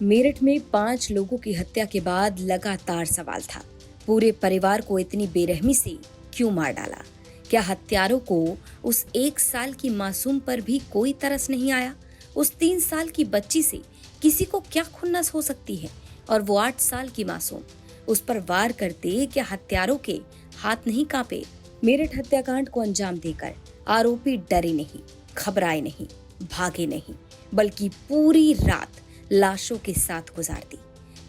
मेरठ में 5 लोगों की हत्या के बाद लगातार सवाल था। पूरे परिवार को इतनी बेरहमी से क्यों मार डाला? क्या हत्यारों को उस 1 साल की मासूम पर भी कोई तरस नहीं आया? उस 3 साल की बच्ची से किसी को क्या खुन्नस हो सकती है? और वो 8 साल की मासूम, उस पर वार करते क्या हत्यारों के हाथ नहीं कांपे? मेरठ हत्याकांड को अंजाम देकर आरोपी डरे नहीं, घबराए नहीं, भागे नहीं, बल्कि पूरी रात लाशों के साथ गुजार दी।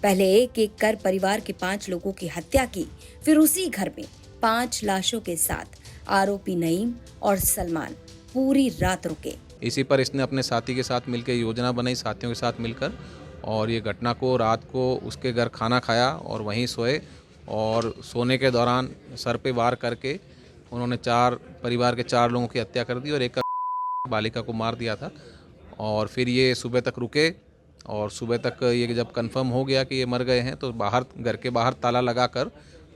पहले एक एक कर परिवार के 5 लोगों की हत्या की, फिर उसी घर में 5 लाशों के साथ आरोपी नईम और सलमान पूरी रात रुके। इसी पर इसने अपने साथी के साथ मिलकर योजना बनाई, साथियों के साथ मिलकर, और ये घटना को रात को उसके घर खाना खाया और वहीं सोए, और सोने के दौरान सर पे वार करके उन्होंने परिवार के 4 लोगों की हत्या कर दी और एक बालिका को मार दिया था। और फिर ये सुबह तक रुके, और सुबह तक ये जब कंफर्म हो गया कि ये मर गए हैं तो घर के बाहर ताला लगाकर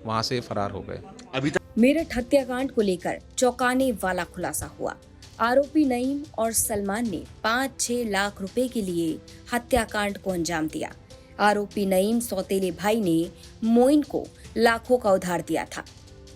वहाँ से फरार हो गए। मेरठ हत्याकांड को लेकर चौंकाने वाला खुलासा हुआ। आरोपी नईम और सलमान ने 5-6 लाख रुपए के लिए हत्याकांड को अंजाम दिया। आरोपी नईम सौतेले भाई ने मोइन को लाखों का उधार दिया था।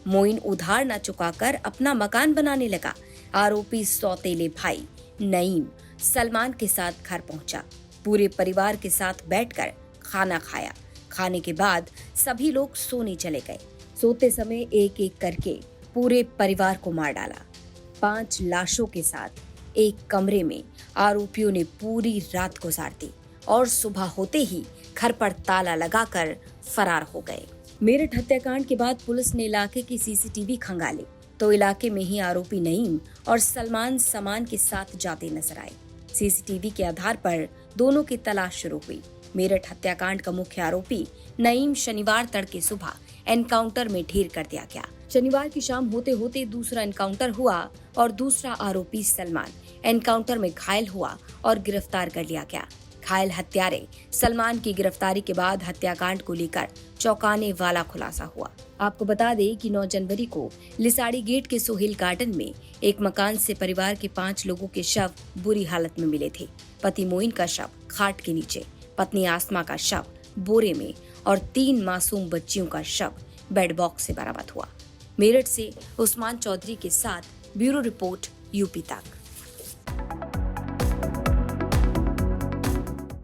मोइन उधार न चुकाकर अपना मकान बनाने लगा। आरोपी सौतेले भाई नईम सलमान के साथ घर पहुंचा। पूरे परिवार के साथ बैठकर खाना खाया। खाने के बाद सभी लोग सोने चले गए। सोते समय एक एक करके पूरे परिवार को मार डाला। 5 लाशों के साथ एक कमरे में आरोपियों ने पूरी रात गुजार दी और सुबह होते ही घर पर ताला लगाकर फरार हो गए। मेरठ हत्याकांड के बाद पुलिस ने इलाके की सीसीटीवी खंगाली तो इलाके में ही आरोपी नईम और सलमान सामान के साथ जाते नजर आए। सीसीटीवी के आधार पर दोनों की तलाश शुरू हुई। मेरठ हत्याकांड का मुख्य आरोपी नईम शनिवार तड़के सुबह एनकाउंटर में ढेर कर दिया गया। शनिवार की शाम होते होते दूसरा एनकाउंटर हुआ और दूसरा आरोपी सलमान एनकाउंटर में घायल हुआ और गिरफ्तार कर लिया गया। घायल हत्यारे सलमान की गिरफ्तारी के बाद हत्याकांड को लेकर चौंकाने वाला खुलासा हुआ। आपको बता दें कि 9 जनवरी को लिसाड़ी गेट के सोहेल गार्डन में एक मकान से परिवार के 5 लोगों के शव बुरी हालत में मिले थे। पति मोइन का शव खाट के नीचे, पत्नी आसमा का शव बोरे में और 3 मासूम बच्चियों का शव बेड बॉक्स से बरामद हुआ। मेरठ से उस्मान चौधरी के साथ ब्यूरो रिपोर्ट यूपी तक।